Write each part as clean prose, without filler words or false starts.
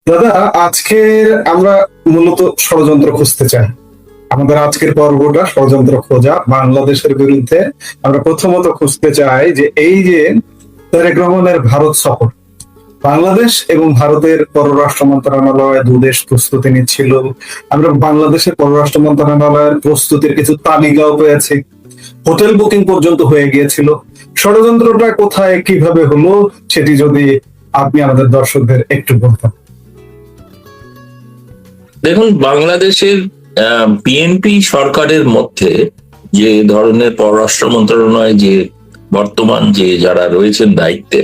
দাদা, আজকের আমরা মূলত ষড়যন্ত্র খুঁজতে চাই। আমাদের আজকের পর্বটা ষড়যন্ত্র খোঁজা বাংলাদেশের বিরুদ্ধে। আমরা প্রথমত খুঁজতে চাই যে এই যে তারেক রহমানের ভারত সফর, বাংলাদেশ এবং ভারতের পররাষ্ট্র মন্ত্রণালয় দুদেশ প্রস্তুতি নিচ্ছিল। আমরা বাংলাদেশের পররাষ্ট্র মন্ত্রণালয়ের প্রস্তুতির কিছু তালিকাও পেয়েছি, হোটেল বুকিং পর্যন্ত হয়ে গিয়েছিল। ষড়যন্ত্রটা কোথায় কিভাবে হলো সেটি যদি আপনি আমাদের দর্শকদের একটু বলতেন। দেখুন, বাংলাদেশের বিএনপি সরকারের মধ্যে যে ধরনের পররাষ্ট্র মন্ত্রণালয় যে বর্তমান যে যারা রয়েছেন দায়িত্বে,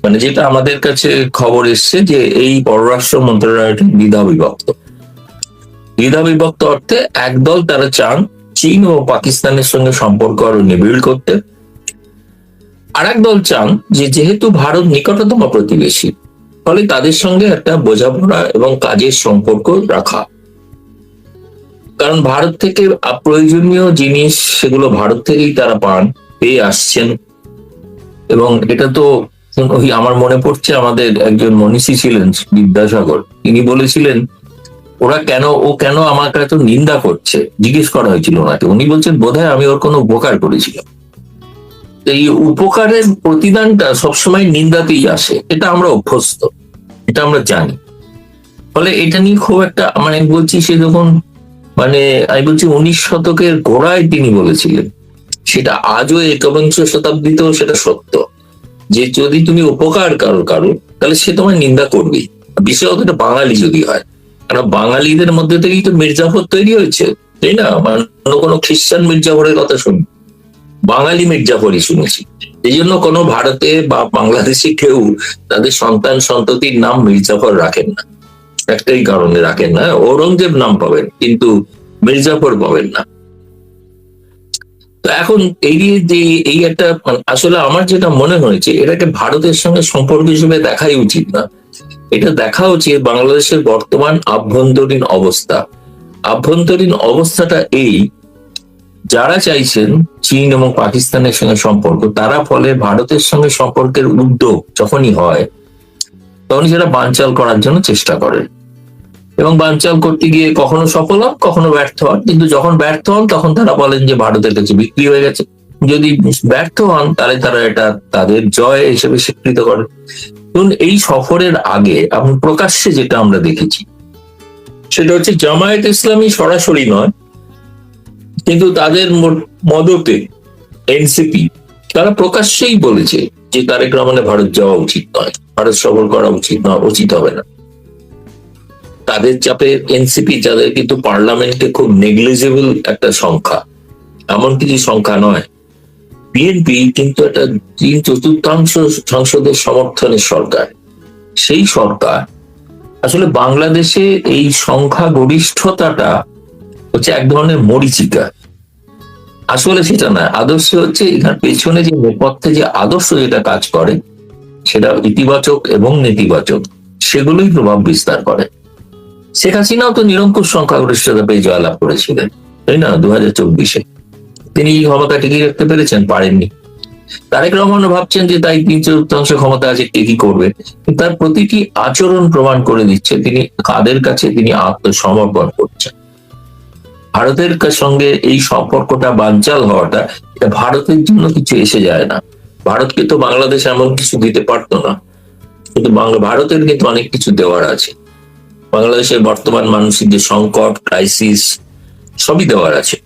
মানে যেটা আমাদের কাছে খবর এসছে যে এই পররাষ্ট্র মন্ত্রণালয়টি দ্বিধা বিভক্ত অর্থে একদল তারা চান চীন ও পাকিস্তানের সঙ্গে সম্পর্ক আরো নিবিড় করতে, আর একদল চান যে যেহেতু ভারত নিকটতম প্রতিবেশী, ফলে তাদের সঙ্গে একটা বোঝাপড়া এবং কাজের সম্পর্ক রাখা। কারণ ভারত থেকে প্রয়োজনীয় জিনিস সেগুলো ভারত থেকেই তারা পেয়ে আসছেন। এবং এটা তো ওই আমার মনে পড়ছে, আমাদের একজন মনীষী ছিলেন বিদ্যাসাগর, তিনি বলেছিলেন ও কেন আমার কাছে নিন্দা করছে, জিজ্ঞেস করা হয়েছিল ওনাকে, উনি বলছেন বোধহয় আমি ওর কোনো উপকার করেছিলাম। এই উপকারের প্রতিদানটা সবসময় নিন্দাতেই আসে, এটা আমরা অভ্যস্ত, এটা আমরা জানি। ফলে এটা নিয়ে খুব একটা মানে বলছি, সে যখন আমি বলছি 19 শতকের গোড়ায় তিনি বলেছিলেন, সেটা আজও একবিংশ শতাব্দীতেও সেটা সত্য, যে যদি তুমি উপকার কারো তাহলে সে তোমায় নিন্দা করবেই, বিশেষত এটা বাঙালি যদি হয়। কারণ বাঙালিদের মধ্যে থেকেই তো মির্জাফর তৈরি হয়েছে, তাই না? অন্য কোনো খ্রিস্টান মির্জাফরের কথা শুনি, বাঙালি মির্জাফরই শুনেছি। এই জন্য কোনো ভারতে বা বাংলাদেশে কেউ তাদের সন্তান সন্ততির নাম মির্জাফর রাখেন না, একটাই কারণে রাখেন না, ঔরঙ্গজেব নাম পাবেন কিন্তু মির্জাফর পাবেন না। তো এখন এই একটা আসলে আমার যেটা মনে হয়েছে, এটাকে ভারতের সঙ্গে সম্পর্ক হিসেবে দেখাই উচিত না, এটা দেখা উচিত বাংলাদেশের বর্তমান আভ্যন্তরীণ অবস্থাটা এই, যারা চাইছেন চীন এবং পাকিস্তানের সঙ্গে সম্পর্ক, তারা ফলে ভারতের সঙ্গে সম্পর্কের উদ্যোগ যখনই হয় তখনই সেটা বানচাল করার জন্য চেষ্টা করেন, এবং বানচাল করতে গিয়ে কখনো সফল হন, কখনো ব্যর্থ হন। কিন্তু যখন ব্যর্থ হন তখন তারা বলেন যে ভারতের কাছে বিক্রি হয়ে গেছে। যদি ব্যর্থ হন তাহলে তারা এটা তাদের জয় হিসেবে স্বীকৃত করেন। ধরুন, এই সফরের আগে প্রকাশ্যে যেটা আমরা দেখেছি সেটা হচ্ছে জামায়াত ইসলামী সরাসরি নয়, কিন্তু তাদের মদতে এনসিপি তারা প্রকাশ্যেই বলেছে যে তারেক রহমানের ভারত যাওয়া উচিত নয়, ভারত সফর করা উচিত হবে না। তাদের চাপে এনসিপি, যাদের কিন্তু পার্লামেন্টে খুব নেগলিজেবল একটা সংখ্যা, এমন কিছু সংখ্যা নয়, বিএনপি কিন্তু একটা 3/4 সংসদের সমর্থনের সরকার। সেই সরকার আসলে বাংলাদেশে এই সংখ্যা গরিষ্ঠতাটা হচ্ছে এক ধরনের মরীচিকা, আসলে সেটা না। আদর্শ হচ্ছে এখানে পেছনে যে নেপথ্যে যে আদর্শ যেটা কাজ করে সেটা ইতিবাচক এবং নেতিবাচক, সেগুলোই প্রভাব বিস্তার করে। শেখ হাসিনাও তো নিরঙ্কুশ সংখ্যাগরিষ্ঠতা পেয়ে জয়লাভ করেছিলেন, তাই না? 2024-এ তিনি ক্ষমতা টিকিয়ে রাখতে পেরেছেন? পারেননি। তারেক রহমান ভাবছেন যে তাই 3/4 ক্ষমতা আছে, কে কি করবে? তার প্রতিটি আচরণ প্রমাণ করে দিচ্ছে তিনি কাদের কাছে তিনি আত্মসমর্পণ করছেন। ভারতের সঙ্গে এই সম্পর্কটা বানচাল হওয়াটা, এটা ভারতের জন্য কিছু এসে যায় না। ভারতকে তো বাংলাদেশ এমন কিছু দিতে পারতো না, কিন্তু ভারতের কিন্তু অনেক কিছু দেওয়ার আছে। বাংলাদেশের বর্তমান মানসিক যে সংকট, ক্রাইসিস, সবই দেওয়ার আছে।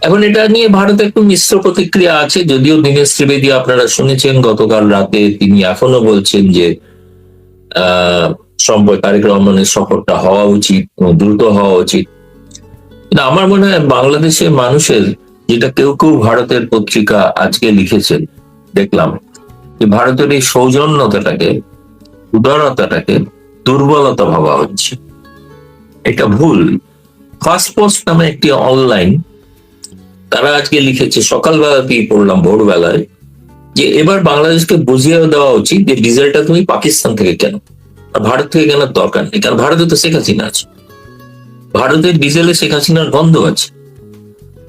এখন এটা নিয়ে ভারতে একটু মিশ্র প্রতিক্রিয়া আছে, যদিও দীনেশ ত্রিবেদী আপনারা শুনেছেন গতকাল রাতে তিনি এখনো বলছেন যে তারেক রহমানের সফরটা হওয়া উচিত, দ্রুত হওয়া উচিত। কিন্তু আমার মনে হয় বাংলাদেশের মানুষের, যেটা কেউ কেউ ভারতের পত্রিকা আজকে লিখেছেন দেখলাম, যে ভারতের এই সৌজন্যতাটাকে, উদারতাটাকে দুর্বলতা ভাবা হচ্ছে। এটা ভুল। ফার্স্ট পোস্ট নামে একটি অনলাইন, তারা আজকে লিখেছে, সকালবেলাতেই পড়লাম ভোরবেলায়, যে এবার বাংলাদেশকে বুঝিয়ে দেওয়া উচিত যে ডিজেলটা তুমি পাকিস্তান থেকে কেন, আর ভারত থেকে কেনার দরকার নেই। কারণ ভারতে তো শেখ হাসিনা আছে, ভারতের ডিজেলে শেখ হাসিনার গন্ধ আছে,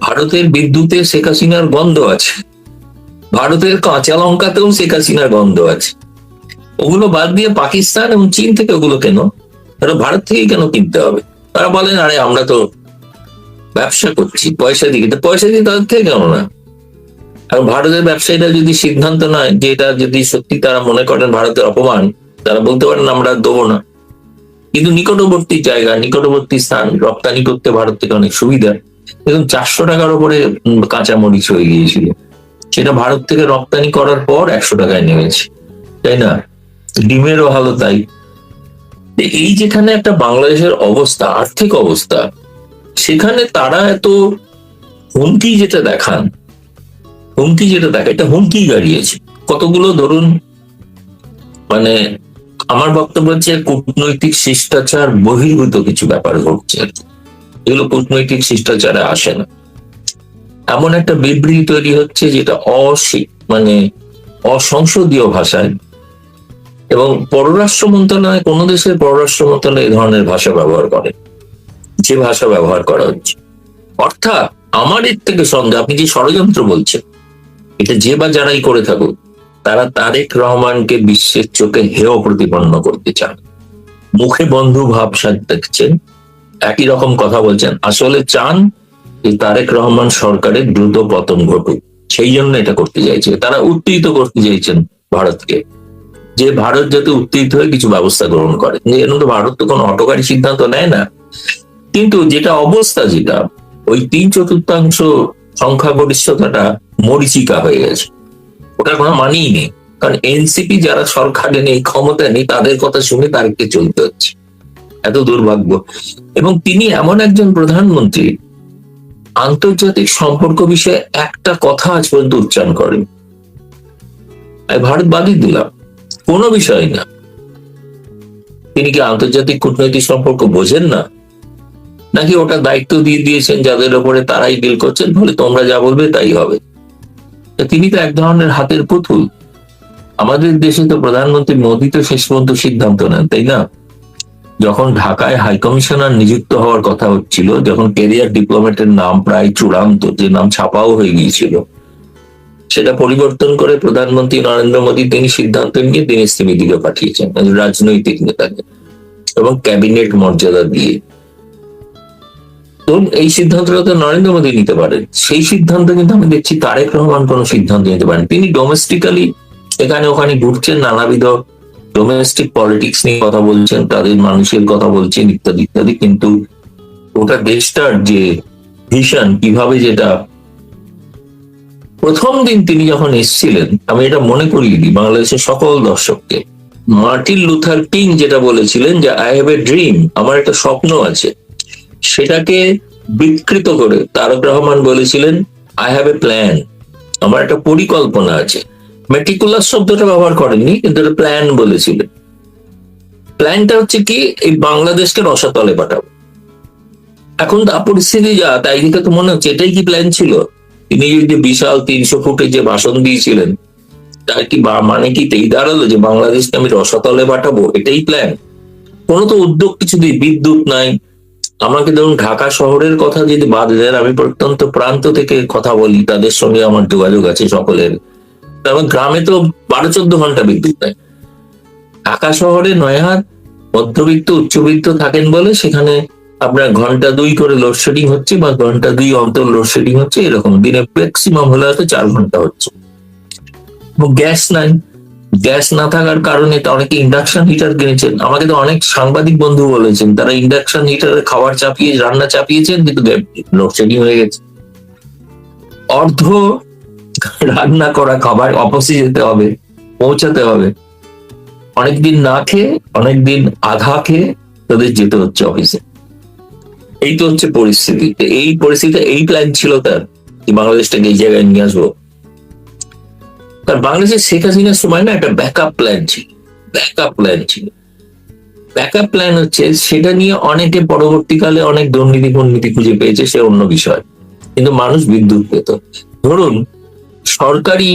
ভারতের বিদ্যুতে শেখ হাসিনার গন্ধ আছে, ভারতের কাঁচা লঙ্কাতেও শেখ হাসিনার গন্ধ আছে। ওগুলো বাদ দিয়ে পাকিস্তান এবং চীন থেকে ওগুলো কেন, তারা ভারত থেকেই কেন কিনতে হবে? তারা বলেন আরে আমরা তো ব্যবসা করছি, পয়সা দিই, পয়সা দিয়ে তাদের থেকে কেন না? আর ভারতের ব্যবসায়ীরা যদি সিদ্ধান্ত নেয় যে এটা যদি সত্যি তারা মনে করেন ভারতের অপমান, তারা বলতে পারেন আমরা দেবো না। কিন্তু নিকটবর্তী জায়গা, নিকটবর্তী স্থান রপ্তানি করতে ভারত থেকে অনেক সুবিধা। এবং 400 টাকার উপরে কাঁচা মরিচ হয়ে গিয়েছিল, সেটা ভারত থেকে রপ্তানি করার পর 100 টাকায় নেমেছে, তাই না? ডিমেরও হালও তাই। এই যেখানে একটা বাংলাদেশের অবস্থা, আর্থিক অবস্থা, সেখানে তারা এত হুমকি যেটা দেখান, হুমকি যেটা দেখে, এটা হুমকি গাড়িয়েছে কতগুলো। ধরুন মানে আমার বক্তব্য হচ্ছে কূটনৈতিক শিষ্টাচার বহির্ভূত কিছু ব্যাপার ঘটছে আর কি। এগুলো কূটনৈতিক শিষ্টাচারে আসে না। এমন একটা বিবৃতি তৈরি হচ্ছে যেটা মানে অসংসদীয় ভাষায়, এবং পররাষ্ট্র মন্ত্রণালয়, কোন দেশের পররাষ্ট্র মন্ত্রণালয় এই ধরনের ভাষা ব্যবহার করে, যে ভাষা ব্যবহার করা হচ্ছে। অর্থাৎ আমার এর থেকে সন্দেহ, আপনি যে ষড়যন্ত্র বলছেন, এটা যে বা যারাই করে থাকুক, তারা তারেক রহমানকে বিশ্বের চোখে হেয় প্রতিপন্ন করতে চান। মুখে বন্ধু ভাব দেখছেন, একই রকম কথা বলছেন, আসলে চান যে তারেক রহমান সরকারের দ্রুত পতন ঘটুক। সেই জন্য এটা করতে চাইছে, তারা উত্তেজিত করতে চাইছেন ভারতকে, যে ভারত যাতে উত্তেজিত হয়ে কিছু ব্যবস্থা গ্রহণ করে। এর মধ্যে ভারত তো কোনো হঠকারী সিদ্ধান্ত নেয় না, কিন্তু যেটা অবস্থা, যেটা ওই 3/4 সংখ্যাগরিষ্ঠতাটা মরিচিকা হয়ে গেছে, ওটার কোনো মানেই নেই। কারণ এনসিপি যারা সরকারে নেই, ক্ষমতায় নেই, তাদের কথা শুনে তারকে চলতে হচ্ছে। এত দুর্ভাগ্য। এবং তিনি এমন একজন প্রধানমন্ত্রী, আন্তর্জাতিক সম্পর্ক বিষয়ে একটা কথা আজ পর্যন্ত উচ্চারণ করেন। ভারত বাদই দিলাম, কোনো বিষয় না। তিনি কি আন্তর্জাতিক কূটনৈতিক সম্পর্ক বোঝেন না, নাকি ওটা দায়িত্ব দিয়ে দিয়েছেন যাদের উপরে, তারাই ডিল করছেন, বলে তোমরা যা বলবে তাই হবে? তিনি তো এক ধরনের হাতের পুতুল। আমাদের দেশে তো প্রধানমন্ত্রী মোদী তো শেষ পর্যন্ত সিদ্ধান্ত নেন, তাই না? যখন ঢাকায় হাইকমিশনার নিযুক্ত হওয়ার কথা হচ্ছিল, যখন ক্যারিয়ার ডিপ্লোমেটের নাম প্রায় চূড়ান্ত, যে নাম ছাপাও হয়ে গিয়েছিল, সেটা পরিবর্তন করে প্রধানমন্ত্রী নরেন্দ্র মোদী তিনি সিদ্ধান্ত নিয়ে দিনেশ ত্রিবেদীকে পাঠিয়েছেন রাজনৈতিক নেতাকে, এবং ক্যাবিনেট মর্যাদা দিয়ে। তো এই সিদ্ধান্তটা তো নরেন্দ্র মোদী নিতে পারেন, সেই সিদ্ধান্ত কিন্তু আমি দেখছি তারেক রহমান কোন সিদ্ধান্ত নিতে পারেন। তিনি ডোমেস্টিক্যালি এখানে ওখানে ঘুরছেন, নানাবিধ ডোমেস্টিক পলিটিক্স নিয়ে কথা বলছেন, তাদের মানুষের কথা বলছেন, ইত্যাদি ইত্যাদি। কিন্তু ওটা দেশটার যে ভিশন, কিভাবে, যেটা প্রথম দিন তিনি যখন এসেছিলেন, আমি এটা মনে করিয়ে দিই বাংলাদেশের সকল দর্শককে, মার্টিন লুথার কিং যেটা বলেছিলেন যে আই হ্যাভ এ ড্রিম, আমার একটা স্বপ্ন আছে, সেটাকে বিকৃত করে তারেক রহমান বলেছিলেন আই হ্যাভ এ প্ল্যান, আমার একটা পরিকল্পনা আছে। মেটিকুলাস শব্দটা ব্যবহার করেননি, কিন্তু একটা প্ল্যান বলেছিলেন। প্ল্যানটা হচ্ছে কি, এই বাংলাদেশকে রসাতলে পাঠাবো। এখন তা পরিস্থিতি যা, তাই দিকে তো মনে হচ্ছে এটাই কি প্ল্যান ছিল? তিনি যে বিশাল 300 ফুটে যে ভাষণ দিয়েছিলেন, তার কি মানে কি এই দাঁড়ালো যে বাংলাদেশকে আমি রসাতলে পাঠাবো, এটাই প্ল্যান? কোনো তো উদ্যোগ কিছু নেই, বিদ্যুৎ নাই। আমাকে ধরুন ঢাকা শহরের কথা যদি বাদ দেন, আমি প্রত্যন্ত প্রান্ত থেকে কথা বলি, তাদের সঙ্গে আমার যোগাযোগ আছে সকলের। কারণ গ্রামে তো 12-14 ঘন্টা বিদ্যুৎ নাই। ঢাকা শহরে নয়ার মধ্যবিত্ত উচ্চবিত্ত থাকেন বলে সেখানে আপনার ঘন্টা 2 করে লোডশেডিং হচ্ছে, বা ঘন্টা 2 অন্তর লোডশেডিং হচ্ছে, এরকম দিনে ম্যাক্সিমাম হলে হয়তো 4 ঘন্টা হচ্ছে। গ্যাস নাই, গ্যাস না থাকার কারণে তো অনেকে ইন্ডাকশন হিটার কিনেছেন। আমাকে তো অনেক সাংবাদিক বন্ধু বলেছেন তারা ইন্ডাকশন হিটারে খাবার চাপিয়ে, রান্না চাপিয়েছেন, কিন্তু লোডশেডিং হয়ে গেছে। অর্ধ রান্না করা খাবার অফিসে যেতে হবে, পৌঁছাতে হবে, অনেকদিন না খেয়ে, অনেকদিন আধা খেয়ে তাদের যেতে হচ্ছে অফিসে। এই তো হচ্ছে পরিস্থিতি। এই পরিস্থিতিতে এই প্ল্যান ছিল তার, যে বাংলাদেশটাকে এই জায়গায় নিয়ে আসবো। কারণ বাংলাদেশের শেখ হাসিনার সময় না একটা ব্যাকআপ প্ল্যান ছিল, ব্যাকআপ প্ল্যান ছিল। ব্যাকআপ প্ল্যান হচ্ছে, সেটা নিয়ে অনেকে পরবর্তীকালে অনেক দুর্নীতি খুঁজে পেয়েছে, সে অন্য বিষয়, কিন্তু মানুষ বিদ্যুৎ পেত। ধরুন সরকারি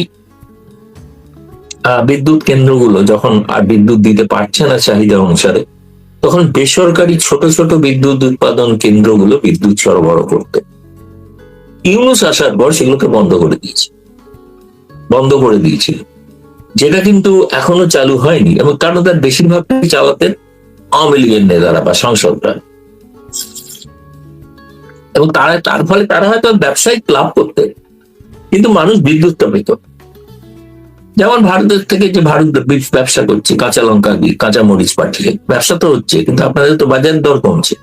বিদ্যুৎ কেন্দ্রগুলো যখন আর বিদ্যুৎ দিতে পারছে না চাহিদা অনুসারে, তখন বেসরকারি ছোট ছোট বিদ্যুৎ উৎপাদন কেন্দ্রগুলো বিদ্যুৎ সরবরাহ করত। ইউনূস আসার পর সেগুলোকে বন্ধ করে দিয়েছিল। যেটা কিন্তু এখনো চালু হয়নি, এবং কারণ তার বেশিরভাগ চালাতেন আওয়ামী লীগের নেতারা বা সাংসদরা, এবং তার ফলে তারা হয়তো ব্যবসায়িক লাভ করতেন, কিন্তু মানুষ বিদ্যুৎটা পেত। যেমন ভারতের থেকে যে ভারত ব্যবসা করছে কাঁচা লঙ্কা দিয়ে, কাঁচা মরিচ পাঠিয়ে, ব্যবসা তো হচ্ছে, কিন্তু আপনাদের তো বাজার দর কমছে।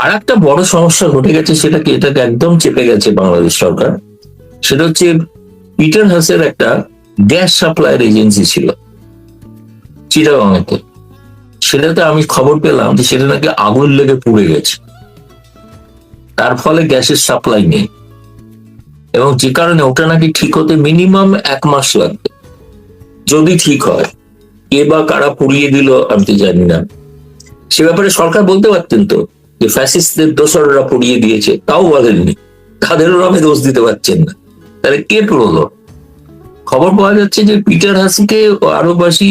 আর একটা বড় সমস্যা ঘটে গেছে, এটাকে একদম চেপে গেছে বাংলাদেশ সরকার। সেটা হচ্ছে পিটার হাসের একটা গ্যাস সাপ্লাইয়ের এজেন্সি ছিল চিটাগাংতে। সেটাতে আমি খবর পেলাম যে সেটা নাকি আগুন লেগে পুড়ে গেছে, তার ফলে গ্যাসের সাপ্লাই নেই, এবং যে কারণে ওটা নাকি ঠিক হতে মিনিমাম 1 মাস লাগবে, যদি ঠিক হয়। কে বা কারা পুড়িয়ে দিল আমি তো জানি না, সে ব্যাপারে সরকার বলতে পারতেন তো যে ফ্যাসিস্টদের দোসররা পুড়িয়ে দিয়েছে, তাও বলেননি, তাদেরও নামে দোষ দিতে পারছেন না, তাহলে কে পুরোলো? খবর পাওয়া যাচ্ছে যে পিটার হাসিকে আরো বেশি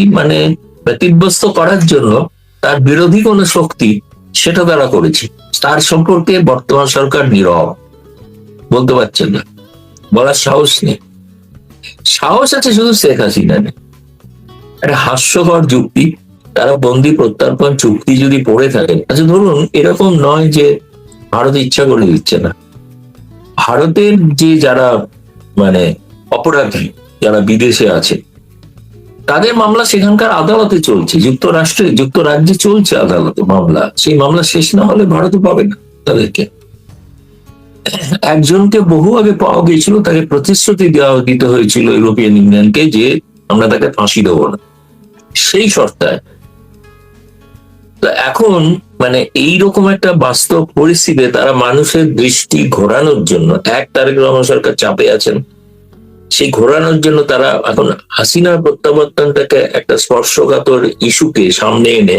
ব্যতিব্যস্ত করার জন্য তার বিরোধী কোন শক্তি সেটা তারা করেছে। তার সম্পর্কে বর্তমান সরকার নীরব, বলতে পারছেন না, বলার সাহস নেই। সাহস আছে শুধু শেখ হাসিনা নেই। একটা হাস্যকর যুক্তি, তারা বন্দি প্রত্যর্পণ চুক্তি যদি পড়ে থাকেন, আচ্ছা ধরুন এরকম নয় যে ভারত ইচ্ছা করে দিচ্ছে না, ভারতের যে যারা অপরাধী যারা বিদেশে আছে তাদের মামলা সেখানকার আদালতে চলছে, যুক্তরাজ্যে চলছে আদালতে মামলা, সেই মামলা শেষ না হলে ভারতে পাবে না তাদেরকে। একজনকে বহু আগে পাওয়া গিয়েছিল, তাকে প্রতিশ্রুতি দিতে হয়েছিল ইউরোপিয়ান ইউনিয়নকে যে আমরা তাকে ফাঁসি দেবো না, সেই শর্তায়। এখন এইরকম একটা বাস্তব পরিস্থিতিতে তারা মানুষের দৃষ্টি ঘোরানোর জন্য, তারেক রহমান সরকার চাপে আছেন, সেই ঘোরানোর জন্য তারা এখন হাসিনার প্রত্যাবর্তনটাকে একটা স্পর্শকাতর ইস্যুকে সামনে এনে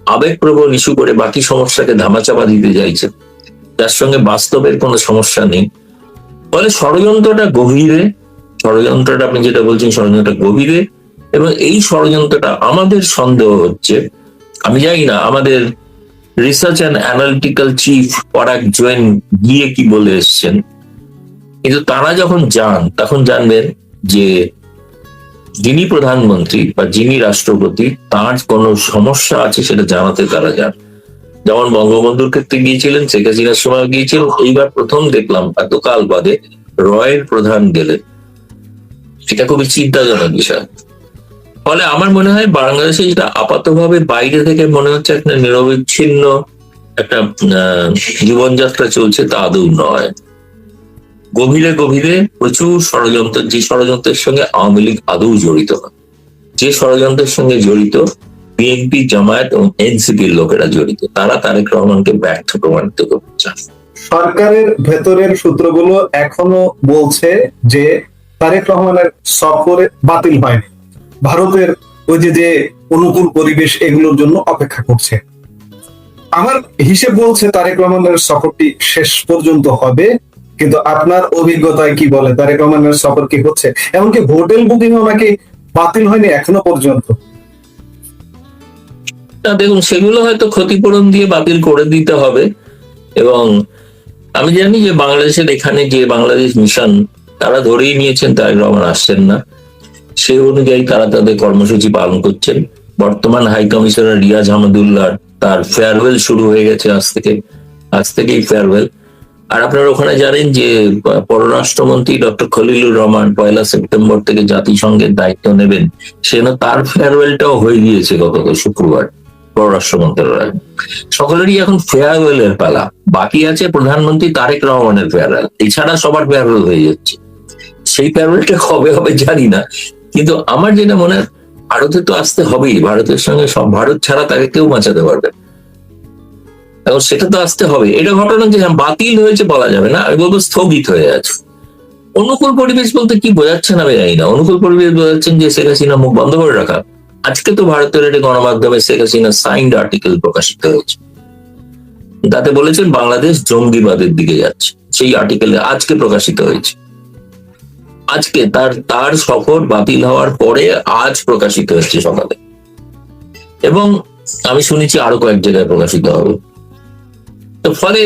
আবেগপ্রবণ ইস্যু করে বাকি সমস্যাকে ধামাচাপা দিতে চাইছে, যার সঙ্গে বাস্তবের কোনো সমস্যা নেই। ফলে ষড়যন্ত্রটা আপনি যেটা বলছেন ষড়যন্ত্রটা গভীরে, এবং এই ষড়যন্ত্রটা আমাদের সন্দেহ হচ্ছে, আমি জানি না আমাদের রিসার্চ অ্যান্ড অ্যানালিটিক্যাল চিফ পরাগ জৈন গিয়ে কি বলে এসছেন, কিন্তু তারা যখন যান তখন জানবেন যে যিনি প্রধানমন্ত্রী বা যিনি রাষ্ট্রপতি তার কোনো সমস্যা আছে সেটা জানাতে তারা যান। যেমন বঙ্গবন্ধুর ক্ষেত্রে গিয়েছিলেন, শেখ হাসিনার সময় গিয়েছিলেন, এইবার প্রথম দেখলাম এতকাল বাদে রয়ের প্রধান গেলেন। এটা খুবই চিন্তাজনক বিষয়। ফলে আমার মনে হয় বাংলাদেশে যেটা আপাতভাবে বাইরে থেকে মনে হচ্ছে একটা নিরবিচ্ছিন্ন একটা জীবনযাত্রা চলছে, তা আদৌ নয়। গভীরে গভীরে প্রচুর ষড়যন্ত্র, যে ষড়যন্ত্রের সঙ্গে আওয়ামী লীগ আদৌ জড়িত না, যে ষড়যন্ত্রের সঙ্গে জড়িত বিএনপি, জামায়াত এবং এনসিপির লোকেরা জড়িত, তারা তারেক রহমানকে ব্যর্থ প্রমাণিত করতে চান। সরকারের ভেতরের সূত্রগুলো এখনো বলছে যে তারেক রহমানের সফরে বাতিল হয়নি, ভারতের ওই যে অনুকূল পরিবেশ এগুলোর জন্য অপেক্ষা করছে। আমার হিসেব বলছে তারেক রহমানের সফরটি শেষ পর্যন্ত হবে, কিন্তু আপনার অভিজ্ঞতায় কি বলে তারেক রহমানের সফর কি হচ্ছে? এমনকি হোটেল বুকিং নাকি বাতিল হয়নি এখনো পর্যন্ত। দেখুন, সেগুলো হয়তো ক্ষতিপূরণ দিয়ে বাতিল করে দিতে হবে, এবং আমি জানি যে বাংলাদেশের এখানে যে বাংলাদেশ মিশন তারা ধরেই নিয়েছেন তারেক রহমান আসছেন না, সেই অনুযায়ী তারা তাদের কর্মসূচি পালন করছেন। বর্তমান হাই কমিশনার রিয়াজ আহমেদুল্লাহ, তার ফেয়ারওয়েল শুরু হয়ে গেছে আজ থেকেই ফেয়ারওয়েল। আর আপনারা ওখানে জানেন যে পররাষ্ট্রমন্ত্রী ডক্টর খলিলুর রহমান 1 সেপ্টেম্বর থেকে জাতিসংঘের দায়িত্ব নেবেন, তার ফেয়ারওয়েলটাও হয়ে গিয়েছে গত শুক্রবার পররাষ্ট্র মন্ত্রণালয়। সকলেরই এখন ফেয়ারওয়েলের পালা, বাকি আছে প্রধানমন্ত্রী তারেক রহমানের ফেয়ারওয়েল, এছাড়া সবার ফেয়ারওয়েল হয়ে যাচ্ছে। সেই ফেয়ারওয়েলটা কবে হবে জানি না, কিন্তু আমার যেটা মনে হয় ভারতে তো আসতে হবেই, ভারতের সঙ্গে ভারত ছাড়া তাকে কেউ বাঁচাতে পারবে, এখন সেটা তো আসতে হবে। এটা ঘটনা যে বাতিল হয়েছে বলা যাবে না, আমি বলবো স্থগিত হয়ে আছে। অনুকূল পরিবেশ বলতে কি বোঝাচ্ছেন আমি জানি না। অনুকূল পরিবেশ বোঝাচ্ছেন যে শেখ হাসিনা মুখ বন্ধ করে রাখা। আজকে তো ভারতের একটি গণমাধ্যমে শেখ হাসিনা সাইন্ড আর্টিকেল প্রকাশিত হয়েছে, তাতে বলেছেন বাংলাদেশ জঙ্গিবাদের দিকে যাচ্ছে, সেই আর্টিকেলে আজকে প্রকাশিত হয়েছে। আজকে তার সফর বাতিল হওয়ার পরে আজ প্রকাশিত হচ্ছে সকালে, এবং আমি শুনেছি আরো কয়েক জায়গায় প্রকাশিত হবে। তো ফলে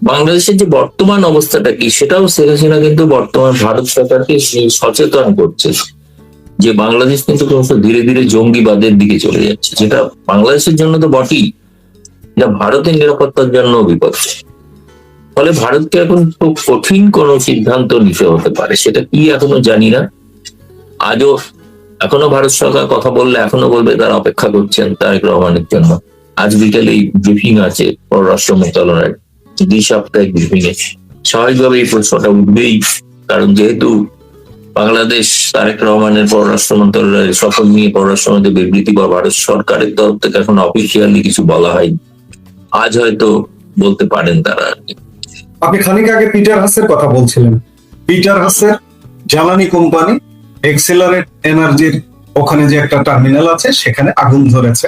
বাংলাদেশের যে বর্তমান অবস্থাটা কি সেটাও শেখ হাসিনা কিন্তু বর্তমান ভারত সরকারকে সচেতন করছে যে বাংলাদেশ কিন্তু ক্রমশ ধীরে ধীরে জঙ্গিবাদের দিকে চলে যাচ্ছে, যেটা বাংলাদেশের জন্য তো বটেই, যা ভারতের নিরাপত্তার জন্য বিপদ। ফলে ভারতকে এখন খুব কঠিন কোন সিদ্ধান্ত নিতে হতে পারে, সেটা কি এখনো জানি না। আজও এখনো ভারত সরকার কথা বললে এখনো বলবে তারা অপেক্ষা করছেন তারেক রহমানের জন্য। আজ বিকেলে এই ব্রিফিং আছে পররাষ্ট্র মন্ত্রণালয়ের, 2 সাপ্তাহিক ব্রিফিং এ স্বাভাবিকভাবে এই প্রশ্নটা উঠবেই, কারণ যেহেতু বাংলাদেশ তারেক রহমানের পররাষ্ট্র মন্ত্রণালয়ের সফল নিয়ে পররাষ্ট্রমন্ত্রী বিবৃতি বা ভারত সরকারের তরফ থেকে এখন অফিসিয়ালি কিছু বলা হয়নি, আজ হয়তো বলতে পারেন তারা আর কি। আপনি খানিক আগে পিটার হাসের কথা বলছিলেন। পিটার হাসের জ্বালানি কোম্পানি এক্সেলারেট এনার্জির ওখানে যে একটা টার্মিনাল আছে সেখানে আগুন ধরেছে।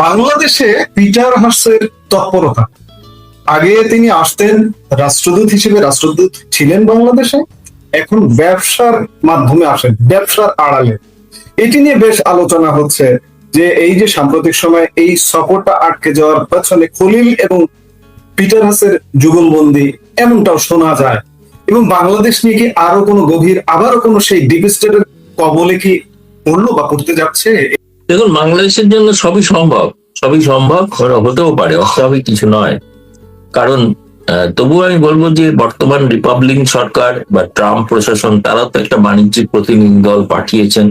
বাংলাদেশে পিটার হাসের তৎপরতা, আগে তিনি আসতেন রাষ্ট্রদূত হিসেবে, রাষ্ট্রদূত ছিলেন বাংলাদেশে, এখন ব্যবসার মাধ্যমে আসেন, ব্যবসার আড়ালে। এটি নিয়ে বেশ আলোচনা হচ্ছে যে এই যে সাম্প্রতিক সময় এই সফরটা আটকে যাওয়ার পেছনে খলিল এবং পিটার হাসের যুগলবন্দি এমনটাও শোনা যায়। এবং বাংলাদেশ নিয়ে কি আরো কোনো গভীর, আবারও কোনো সেই ডিপ স্টেটের কবলে কি পড়লো বা পড়তে যাচ্ছে? দেখুন, বাংলাদেশের জন্য সবই সম্ভব, সবই সম্ভব হতেও পারে, অস্বাভাবিক কিছু নয়। কারণ তবুও আমি বলবো যে বর্তমান রিপাবলিকান সরকার বা ট্রাম্প প্রশাসন তারা তো একটা বাণিজ্যিক প্রতিনিধি দল পাঠিয়েছেন।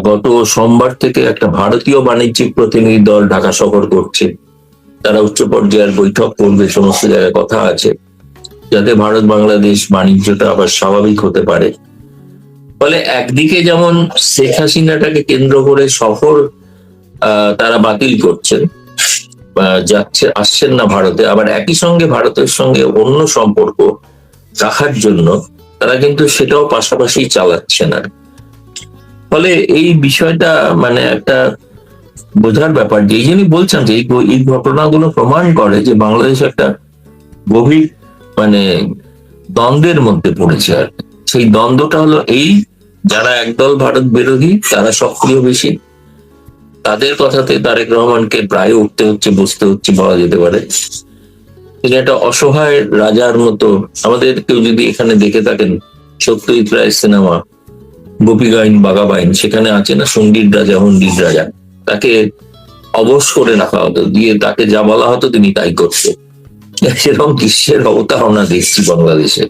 গত সোমবার থেকে একটা ভারতীয় বাণিজ্যিক প্রতিনিধি দল ঢাকা সফর করছে। তারা উচ্চ পর্যায়ের বৈঠক করবে, সমস্ত জায়গায় কথা আছে, যাতে ভারত বাংলাদেশ বাণিজ্যটা আবার স্বাভাবিক হতে পারে। ফলে একদিকে যেমন শেখ হাসিনাটাকে কেন্দ্র করে সফর তারা বাতিল করছেন, আসছেন না ভারতে, আবার একই সঙ্গে ভারতের সঙ্গে অন্য সম্পর্ক রাখার জন্য তারা কিন্তু সেটাও পাশাপাশি চালাচ্ছেন। আর ফলে এই বিষয়টা মানে একটা বোঝার ব্যাপার, যে এই জন্যই বলছেন যে এই ঘটনাগুলো প্রমাণ করে যে বাংলাদেশ একটা গভীর মানে দ্বন্দ্বের মধ্যে পড়েছে। আর সেই দ্বন্দ্বটা হলো এই, যারা একদল ভারত বিরোধী তারা সক্রিয় বেশি, তাদের কথাতে তারেক রহমানকে প্রায় উঠতে হচ্ছে, বসতে হচ্ছে বলা যেতে পারে। তিনি একটা অসহায় রাজার মতো, আমাদের কেউ যদি এখানে দেখে থাকেন সত্যজিৎ রায়ের সিনেমা গোপী গাইন বাঘা বাইন, সেখানে আছে না সঙ্গীত রাজা হন্ডির রাজা, তাকে অবশ করে রাখা হতো, দিয়ে তাকে যা বলা হতো তিনি তাই করতেন। সেরকম দৃশ্যের অবতারণা দেখছি বাংলাদেশে।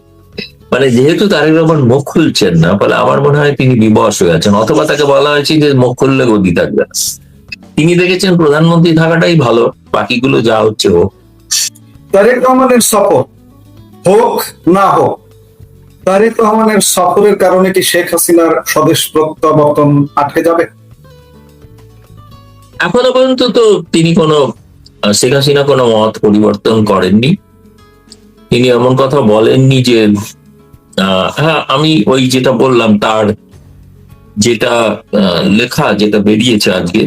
মানে যেহেতু তারেক রহমান মুখ খুলছেন না, ফলে আমার মনে হয় তিনি বিবশ হয়ে আছেন, অথবা তাকে বলা হয়েছে যে মুখ খুললে গদি থাকবে। তিনি দেখেছেন প্রধানমন্ত্রী থাকাটাই ভালো, বাকিগুলো যা হচ্ছে হোক। তারেক রহমানের সফর হোক না হোক, তারেক রহমানের সফরের কারণে কি শেখ হাসিনার স্বদেশ প্রত্যাবর্তন আটকে যাবে? এখনো পর্যন্ত তো তিনি শেখ হাসিনা কোনো মত পরিবর্তন করেননি। তিনি এমন কথা বলেননি যে হ্যাঁ আমি ওই যেটা বললাম, তার যেটা লেখা যেটা বেরিয়েছে আজকে,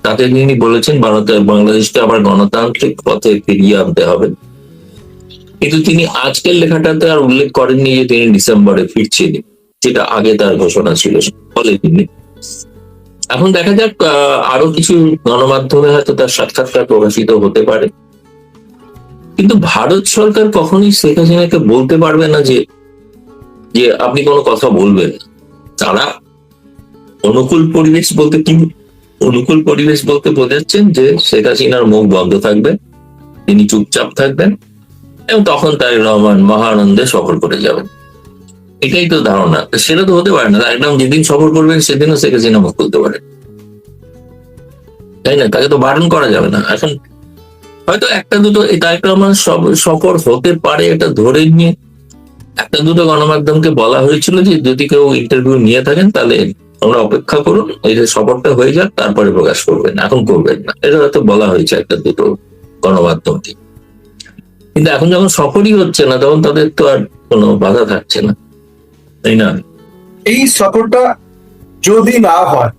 তাতে তিনি বলেছেন ভারতের বাংলাদেশকে আবার গণতান্ত্রিক পথে ফিরিয়ে আনতে হবে। কিন্তু তিনি আজকের লেখাটাতে আর উল্লেখ করেননি যে তিনি ডিসেম্বরে ফিরছেন, যেটা আগে তার ঘোষণা ছিল, বলেননি। এখন দেখা যাক, আরো কিছু গণমাধ্যমে হয়তো তার সাক্ষাৎকার প্রকাশিত হতে পারে। কিন্তু ভারত সরকার কখনোই শেখ হাসিনাকে বলতে পারবে না যে আপনি কোনো কথা বলবেন না। তারা অনুকূল পরিবেশ বলতে কি, অনুকূল পরিবেশ বলতে বোঝাচ্ছেন যে শেখ হাসিনার মুখ বন্ধ থাকবে, তিনি চুপচাপ থাকবেন, এবং তখন তারেক রহমান মহানন্দে সফর করে যাবেন। এটাই তো ধারণা। সেটা তো হতে পারে না, একদম যেদিন সফর করবেন সেদিনও শেখ হাসিনা মুখ খুলতে পারে, তাই না? তাকে তো বারণ করা যাবে না। এখন হয়তো একটা দুটো তারেক রহমান সফর হতে পারে, এটা ধরে নিয়ে একটা দুটো গণমাধ্যমকে বলা হয়েছিল যে যদি কেউ ইন্টারভিউ নিয়ে থাকেন তাহলে আমরা অপেক্ষা করুন, এই যে সফরটা হয়ে যাক তারপরে প্রকাশ করবেন, এখন করবেন না, এটা হয়তো বলা হয়েছে একটা দুটো গণমাধ্যমকে। কিন্তু এখন যখন সফরই হচ্ছে না, তখন তাদের তো আর কোনো বাধা থাকছে না, তাই না? এই সফরটা যদি না হয়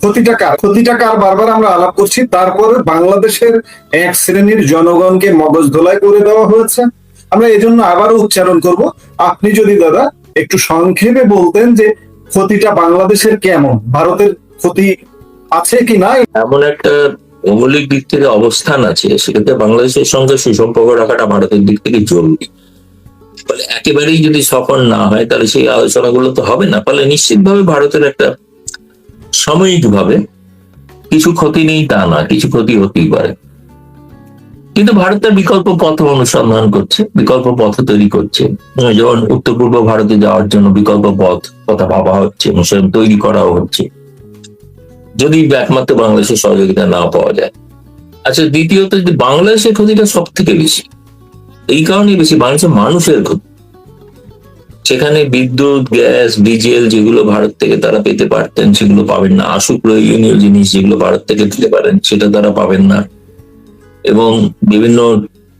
ক্ষতিটা কার বারবার আমরা আলাপ করছি। তারপরে বাংলাদেশের এক শ্রেণীর জনগণকে মগজ ধোলাই করে দেওয়া হয়েছে। আমরা এজন্য আবারও উচ্চারণ করব, আপনি যদি দাদা একটু সংক্ষেপে বলতেন যে ক্ষতিটা বাংলাদেশের কেমন, ভারতের ক্ষতি আছে কি না? এমন একটা ভৌগোলিক দিক থেকে অবস্থান আছে, সেক্ষেত্রে বাংলাদেশের সঙ্গে সুসম্পর্ক রাখাটা ভারতের দিক থেকে জরুরি। ফলে একেবারেই যদি সফল না হয় তাহলে সেই আলোচনাগুলো তো হবে না। ফলে নিশ্চিতভাবে ভারতের একটা সাময়িকভাবে কিছু ক্ষতি নেই তা না, কিছু ক্ষতি হতেই পারে, কিন্তু ভারত তার বিকল্প পথ অনুসন্ধান করছে, বিকল্প পথ তৈরি করছে। যেমন উত্তর পূর্ব ভারতে যাওয়ার জন্য বিকল্প পথ কথা ভাবা হচ্ছে, সেরকম তৈরি করাও হচ্ছে, যদি একমাত্র বাংলাদেশের সহযোগিতা না পাওয়া যায়। আচ্ছা, দ্বিতীয়ত যে বাংলাদেশের ক্ষতিটা সব থেকে বেশি, এই কারণেই বেশি, বাংলাদেশের মানুষের ক্ষতি। সেখানে বিদ্যুৎ, গ্যাস, ডিজেল যেগুলো ভারত থেকে তারা পেতে পারতেন সেগুলো পাবেন না। আশু প্রয়োজনীয় জিনিস যেগুলো ভারত থেকে পেতে পারেন সেটা তারা পাবেন না। এবং বিভিন্ন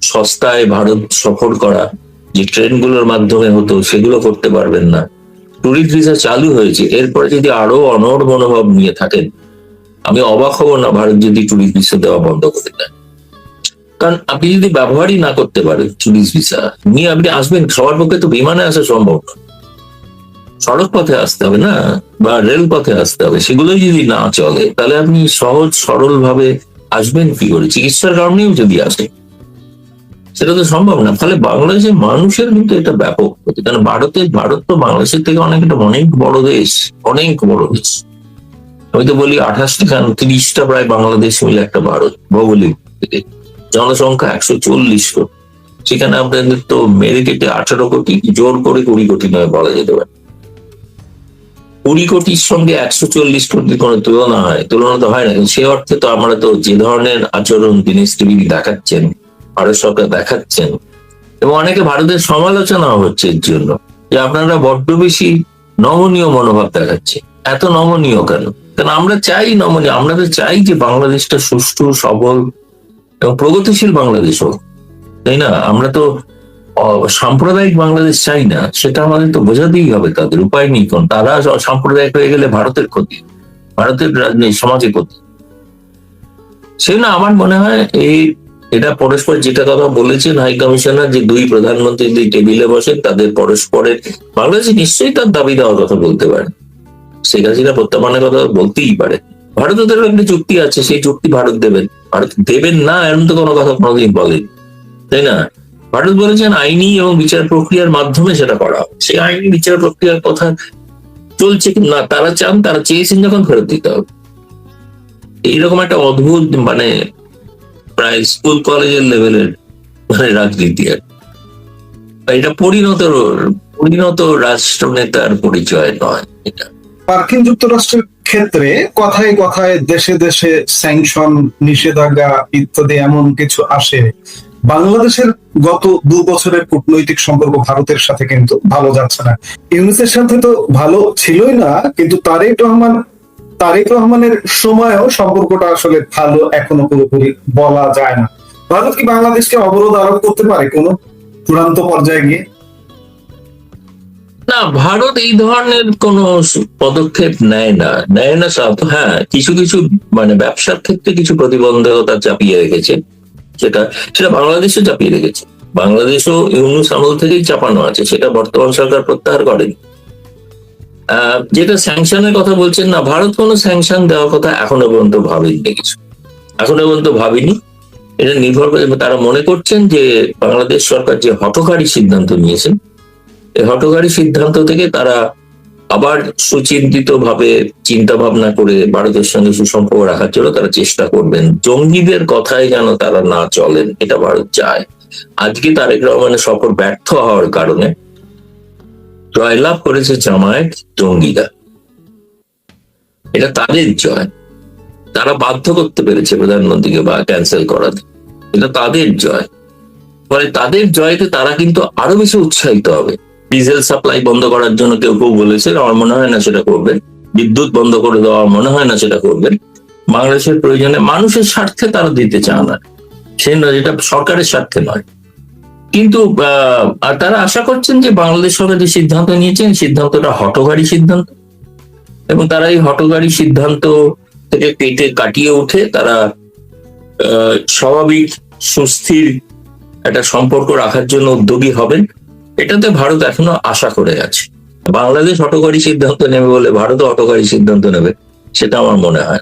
সস্তায় ভারত সফর করা যে ট্রেনগুলোর মাধ্যমে হতো সেগুলো করতে পারবেন না। ট্যুরিস্ট ভিসা চালু হয়েছে, এরপরে যদি আরো অনড় মনোভাব নিয়ে থাকেন, আমি অবাক হব না ভারত যদি ট্যুরিস্ট ভিসা দেওয়া বন্ধ করে দেয়। কারণ আপনি যদি ব্যবহারই না করতে পারেন ট্যুরিস্ট ভিসা নিয়ে, আপনি আসবেন, সবার পক্ষে তো বিমানে আসা সম্ভব না, সড়ক পথে আসতে হবে না, বা রেল পথে আসতে হবে। সেগুলোই যদি না চলে তাহলে আপনি সহজ সরল ভাবে আসবেন কি করে? চিকিৎসার কারণেও যদি আসে সেটা তো সম্ভব না। ফলে বাংলাদেশের মানুষের কিন্তু এটা ব্যাপক ক্ষতি। কারণ ভারত তো বাংলাদেশের থেকে অনেক বড় দেশ, অনেক বড় দেশ। আমি তো বলি 28টা 30টা প্রায় বাংলাদেশ মিলে একটা ভারত ভৌগোলিক দিকে। জনসংখ্যা 140 কোটি, সেখানে আপনাদের তো মেরে কেটে 18 কোটি, জোর করে 20 কোটি নয় বলা যেতে পারে। 20 কোটির সঙ্গে 140 কোটির কোনো তুলনা তো হয় না। সে অর্থে তো আমরা তো যে ধরনের আচরণ দীনেশ টিভি দেখাচ্ছেন, ভারত সরকার দেখাচ্ছেন, এবং অনেকে ভারতের সমালোচনা হচ্ছে এর জন্য যে আপনারা বড্ড বেশি নমনীয় মনোভাব দেখাচ্ছে। এত নমনীয় কেন? কারণ আমরা চাই নমনীয়, আমরা তো চাই যে বাংলাদেশটা সুষ্ঠু, সবল এবং প্রগতিশীল বাংলাদেশ হোক, তাই না? আমরা তো সাম্প্রদায়িক বাংলাদেশ চাই না, সেটা আমাদের তো বোঝাতেই হবে তাদের, উপায় নেই। কারণ তারা সাম্প্রদায়িক হয়ে গেলে ভারতের ক্ষতি, ভারতের রাজনীতি সমাজে ক্ষতি। সেজন্য আমার মনে হয় এটা পরস্পর, যেটা কথা বলেছেন হাই কমিশনার, যে দুই প্রধানমন্ত্রী যদি টেবিলে বসেন তাদের পরস্পরের, বাংলাদেশ নিশ্চয়ই তার দাবি দেওয়ার কথা বলতে পারে, শেখ হাসিনা প্রত্যাবানের কথা বলতেই পারে। ভারতের একটা চুক্তি আছে, সেই চুক্তি ভারত দেবেন, ভারত দেবেন না এমন তো কোনো কথা কোনোদিন বলেন, তাই না? ভারত বলেছেন আইনি এবং বিচার প্রক্রিয়ার মাধ্যমে সেটা করা হবে। সেই আইনি বিচার প্রক্রিয়ার কথা চলছে কি না, তারা চান, তারা চেয়েছেন যখন ফেরত দিতে হবে। এইরকম একটা অদ্ভুত, প্রায় স্কুল কলেজের লেভেলের রাজনীতি। আর এটা পরিণত রাষ্ট্রনেতার পরিচয় নয়। এটা মার্কিন যুক্তরাষ্ট্রের ক্ষেত্রে কথায় কথায় দেশে দেশে স্যাংশন, নিষেধাজ্ঞা ইত্যাদি এমন কিছু আসে। বাংলাদেশের গত 2 বছরের কূটনৈতিক সম্পর্ক ভারতের সাথে কিন্তু ভালো যাচ্ছে না। ইউনিসের সাথে তো ভালো ছিলই না, কিন্তু তারেক রহমানের সময়ও সম্পর্কটা আসলে ভালো এখনো পুরোপুরি বলা যায় না। ভারত কি বাংলাদেশকে অবরোধ আরোপ করতে পারে কোনো চূড়ান্ত পর্যায়ে গিয়ে? না, ভারত এই ধরনের কোন পদক্ষেপ নেয় না। হ্যাঁ, কিছু কিছু ব্যবসার ক্ষেত্রে কিছু প্রতিবন্ধকতা চাপিয়ে রেখেছে, সেটা বাংলাদেশও চাপিয়ে রেখেছে। বাংলাদেশও ইউনূস আমল থেকেই চাপানো আছে, সেটা বর্তমান সরকার প্রত্যাহার করেনি। যেটা স্যাংশনের কথা বলছেন, না, ভারত কোনো স্যাংশন দেওয়ার কথা এখনো পর্যন্ত ভাবেনি। এটা নির্ভর করে, তারা মনে করছেন যে বাংলাদেশ সরকার যে হঠকারী সিদ্ধান্ত নিয়েছেন, এই হঠকারী সিদ্ধান্ত থেকে তারা আবার সুচিন্তিত ভাবে চিন্তা ভাবনা করে ভারতের সঙ্গে সুসম্পর্ক রাখার জন্য তারা চেষ্টা করবেন। জঙ্গিদের কথায় যেন তারা না চলেন, এটা ভারত চায়। আজকে তারেক রহমানের সফর ব্যর্থ হওয়ার কারণে জয়লাভ করেছে জামায়াত, জঙ্গিরা। এটা তাদের জয়, তারা বাধ্য করতে পেরেছে প্রধানমন্ত্রীকে বা ক্যান্সেল করাতে, এটা তাদের জয়। ফলে তাদের জয়তে তারা কিন্তু আরো বেশি উৎসাহিত হবে। ডিজেল সাপ্লাই বন্ধ করার জন্য কেউ বলেছে, আমার মনে হয় না সেটা করবেন। বিদ্যুৎ বন্ধ করে দেওয়া, মনে হয় না সেটা করবেন। বাংলাদেশের প্রয়োজনে, মানুষের স্বার্থে তারা দিতে চান না, সে নয়, যেটা সরকারের স্বার্থে নয়। কিন্তু তারা আশা করছেন যে বাংলাদেশ সরকার যে সিদ্ধান্ত নিয়েছেন, সিদ্ধান্তটা হঠকারী সিদ্ধান্ত, এবং তারা এই হঠকারী সিদ্ধান্ত থেকে কাটিয়ে উঠে তারা স্বাভাবিক সুস্থির একটা সম্পর্ক রাখার জন্য উদ্যোগী হবেন। এটাতে ভারত এখনো আশা করে আছে। বাংলাদেশ হঠকারী সিদ্ধান্ত নেবে বলে ভারতও হঠকারী সিদ্ধান্ত নেবে, সেটা আমার মনে হয়।